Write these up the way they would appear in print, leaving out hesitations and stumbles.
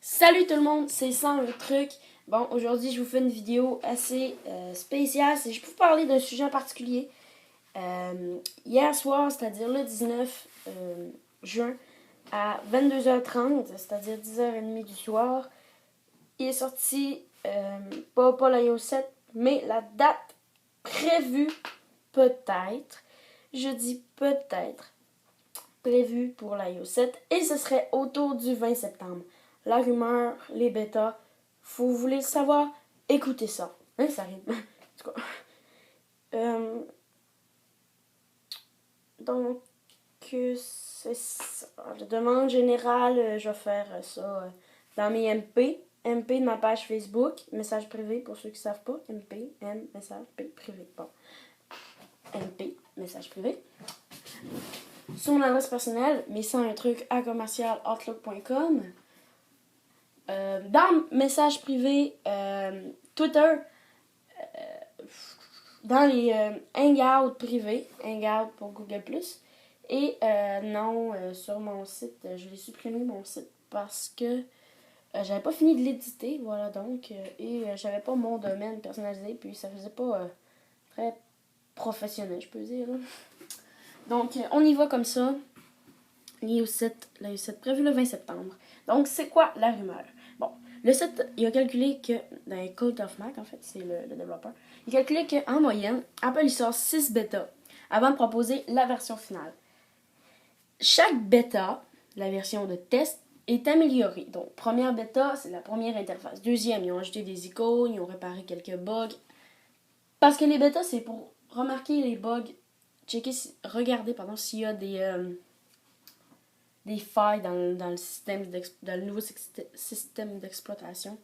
Salut tout le monde, c'est Sans le truc. Bon, aujourd'hui, je vous fais une vidéo assez spéciale. Je peux vous parler d'un sujet en particulier. Hier soir, c'est-à-dire le 19 juin, à 22h30, c'est-à-dire 10h30 du soir, il est sorti, pas l'iOS 7, mais la date prévue, peut-être, je dis peut-être, prévue pour l'iOS 7, et ce serait autour du 20 septembre. La rumeur, les bêtas, vous voulez le savoir? Écoutez ça. Hein, ça arrive. En tout cas. Donc, c'est ça. La demande générale, je vais faire ça dans mes MP. MP de ma page Facebook, message privé pour ceux qui ne savent pas. MP, M, message privé. Bon. MP, message privé. Sur mon adresse personnelle, mais sans un truc à commercial@outlook.com. Dans message privé, Twitter, dans les hangouts privés, hangout pour Google+, et non, sur mon site, je l'ai supprimé mon site parce que j'avais pas fini de l'éditer, voilà donc, et j'avais pas mon domaine personnalisé, puis ça faisait pas très professionnel, je peux dire. Là. Donc, on y va comme ça. Lié au site, le site prévu le 20 septembre. Donc, c'est quoi la rumeur? Bon, le site, il a calculé que, dans Code of Mac, en fait, c'est le développeur, il a calculé qu'en moyenne, Apple il sort 6 bêtas avant de proposer la version finale. Chaque bêta, la version de test, est améliorée. Donc, première bêta, c'est la première interface. Deuxième, ils ont ajouté des icônes, ils ont réparé quelques bugs. Parce que les bêtas, c'est pour remarquer les bugs, checker, regarder, s'il y a des failles dans le système dans le nouveau système d'exploitation,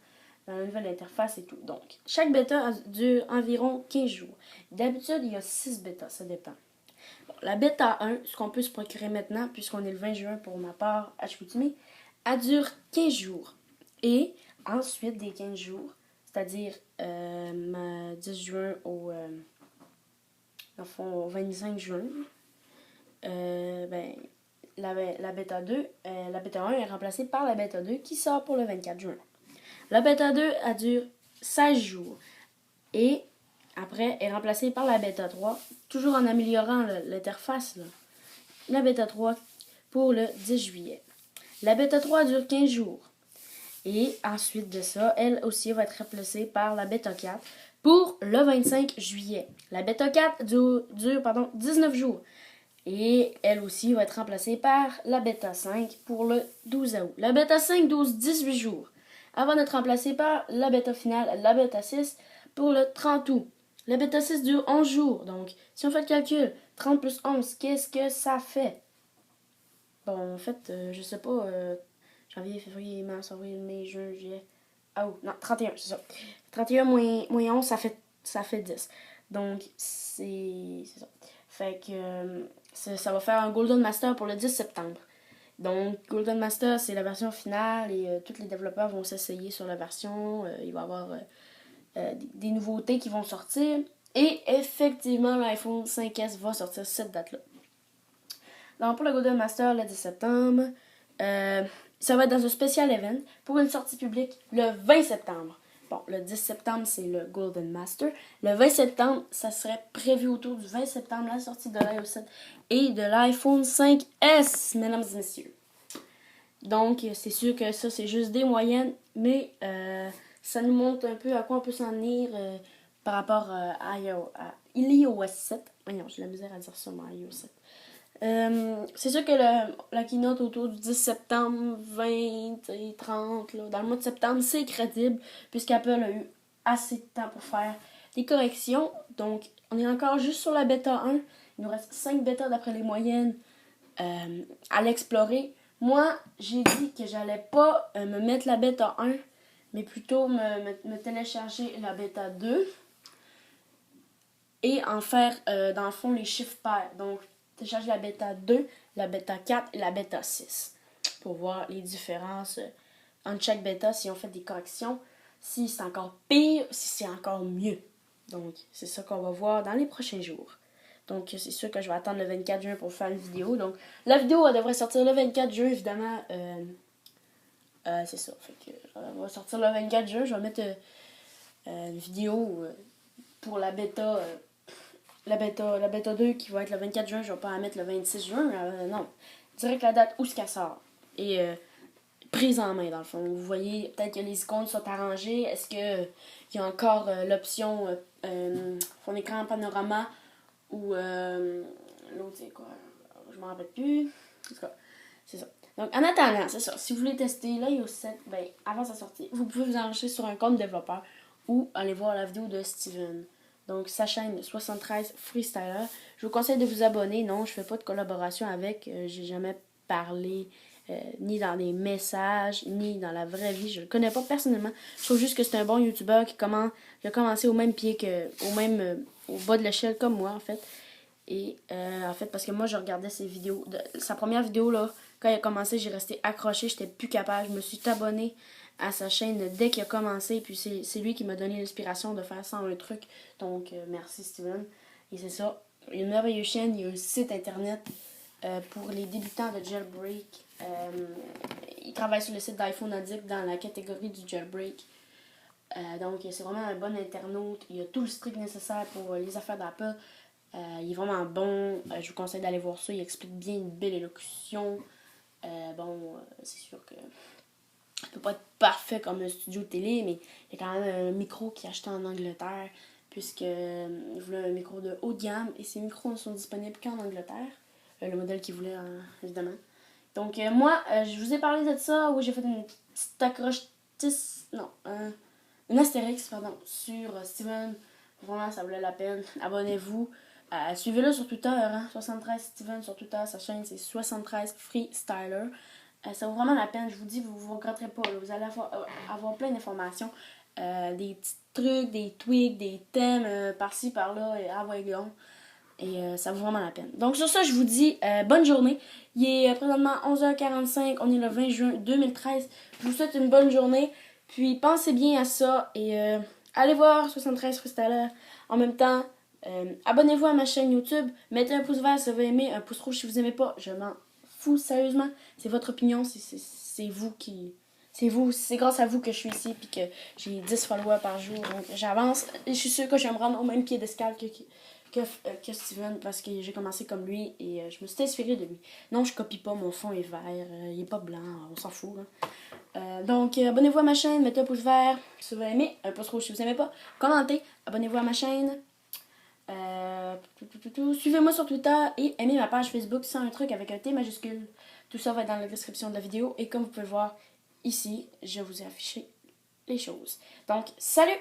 dans la nouvelle interface et tout. Donc, chaque bêta dure environ 15 jours. D'habitude, il y a 6 bêtas, ça dépend. Bon, la bêta 1, ce qu'on peut se procurer maintenant, puisqu'on est le 20 juin pour ma part à Chicoutimi, elle dure 15 jours. Et ensuite des 15 jours, c'est-à-dire 10 juin au 25 juin, la bêta 2, la bêta 1 est remplacée par la bêta 2 qui sort pour le 24 juin. La bêta 2, elle dure 16 jours et après est remplacée par la bêta 3, toujours en améliorant l'interface. La bêta 3 pour le 10 juillet. La bêta 3 dure 15 jours. Et ensuite de ça, elle aussi va être remplacée par la bêta 4 pour le 25 juillet. La bêta 4 dure 19 jours. Et elle aussi va être remplacée par la bêta 5 pour le 12 août. La bêta 5 dure 18 jours avant d'être remplacée par la bêta finale, la bêta 6 pour le 30 août. La bêta 6 dure 11 jours. Donc, si on fait le calcul, 30 plus 11, qu'est-ce que ça fait? Bon, en fait, je sais pas. Janvier, février, mars, avril, mai, juin, juillet. Ah, non, 31, c'est ça. 31 moins 11, ça fait 10. Donc, c'est ça. Fait que ça va faire un Golden Master pour le 10 septembre. Donc, Golden Master, c'est la version finale et tous les développeurs vont s'essayer sur la version. Il va y avoir des nouveautés qui vont sortir. Et effectivement, l'iPhone 5S va sortir cette date-là. Donc, pour le Golden Master, le 10 septembre, ça va être dans un spécial event pour une sortie publique le 20 septembre. Bon, le 10 septembre, c'est le Golden Master. Le 20 septembre, ça serait prévu autour du 20 septembre, la sortie de l'iOS 7 et de l'iPhone 5S, mesdames et messieurs. Donc, c'est sûr que ça, c'est juste des moyennes, mais ça nous montre un peu à quoi on peut s'en tenir par rapport à iOS 7. Voyons, j'ai la misère à dire ça, moi, iOS 7. C'est sûr que la keynote autour du 10 septembre, 20 et 30, là, dans le mois de septembre, c'est crédible, puisqu'Apple a eu assez de temps pour faire des corrections. Donc, on est encore juste sur la bêta 1. Il nous reste 5 bêtas d'après les moyennes à l'explorer. Moi, j'ai dit que j'allais pas me mettre la bêta 1, mais plutôt me télécharger la bêta 2 et en faire, dans le fond, les chiffres pairs. Donc, télécharger la bêta 2, la bêta 4 et la bêta 6 pour voir les différences entre chaque bêta, si on fait des corrections, si c'est encore pire, si c'est encore mieux. Donc, c'est ça qu'on va voir dans les prochains jours. Donc, c'est sûr que je vais attendre le 24 juin pour faire une vidéo. Donc, la vidéo, elle devrait sortir le 24 juin, évidemment, C'est ça. Fait que, on va sortir le 24 juin. Je vais mettre une vidéo pour la bêta. La bêta 2 qui va être le 24 juin. Je vais pas la mettre le 26 juin. Non. Direct la date où ce qu'elle sort. Et prise en main, dans le fond. Vous voyez, peut-être que les icônes sont arrangées. Est-ce qu'il y a encore l'option fond d'écran panorama ou l'autre, c'est quoi? Je m'en rappelle plus. En tout cas, c'est ça. Donc, en attendant, c'est ça. Si vous voulez tester l'iOS 7, ben, avant sa sortie, vous pouvez vous enregistrer sur un compte développeur ou aller voir la vidéo de Steven. Donc, sa chaîne 73 Freestyler. Je vous conseille de vous abonner. Non, je fais pas de collaboration avec. J'ai jamais parlé ni dans les messages, ni dans la vraie vie. Je le connais pas personnellement. Je trouve juste que c'est un bon YouTuber qui a commencé au même pied que, au bas de l'échelle comme moi, en fait. Et en fait, parce que moi, je regardais ses vidéos. Sa première vidéo, là, quand il a commencé, j'ai resté accroché, j'étais plus capable. Je me suis abonnée à sa chaîne dès qu'il a commencé. Puis c'est lui qui m'a donné l'inspiration de faire ça un truc. Donc, merci Steven. Et c'est ça. Il y a une merveilleuse chaîne, il y a un site internet pour les débutants de jailbreak. Il travaille sur le site d'iPhone Addict dans la catégorie du jailbreak. Donc, c'est vraiment un bon internaute. Il a tout le strict nécessaire pour les affaires d'Apple. Il est vraiment bon. Je vous conseille d'aller voir ça. Il explique bien une belle élocution. C'est sûr que ça peut pas être parfait comme un studio télé, mais il y a quand même un micro qu'il a acheté en Angleterre, puisque il voulait un micro de haut de gamme, et ces micros ne sont disponibles qu'en Angleterre. Le modèle qu'il voulait, évidemment. Donc, moi, je vous ai parlé de ça. Oui, j'ai fait une petite une astérix, pardon, sur Steven. Vraiment, ça valait la peine. Abonnez-vous. Suivez-le sur Twitter, 73 Steven sur Twitter. Sa chaîne, c'est 73 Freestyler. Ça vaut vraiment la peine. Je vous dis, vous regretterez pas. Là. Vous allez avoir plein d'informations. Des petits trucs, des tweaks, des thèmes par-ci, par-là. Et voyons. Et ça vaut vraiment la peine. Donc sur ça, je vous dis bonne journée. Il est présentement 11h45. On est le 20 juin 2013. Je vous souhaite une bonne journée. Puis pensez bien à ça. Et allez voir 73 Freestyler. En même temps, abonnez-vous à ma chaîne YouTube. Mettez un pouce vert si vous aimez. Un pouce rouge si vous aimez pas. Je m'en fous sérieusement. C'est votre opinion. C'est vous qui... C'est grâce à vous que je suis ici. Puis que j'ai 10 followers par jour. Donc j'avance. Et je suis sûre que je vais me rendre au même pied d'escale que Steven, parce que j'ai commencé comme lui et je me suis inspirée de lui. Non, je copie pas, mon fond est vert, il est pas blanc, on s'en fout. Donc, abonnez-vous à ma chaîne, mettez un pouce vert si vous aimez, un pouce rouge si vous aimez pas, commentez, abonnez-vous à ma chaîne, suivez-moi sur Twitter et aimez ma page Facebook sans un truc avec un T majuscule. Tout ça va être dans la description de la vidéo et comme vous pouvez voir ici, je vous ai affiché les choses. Donc, salut!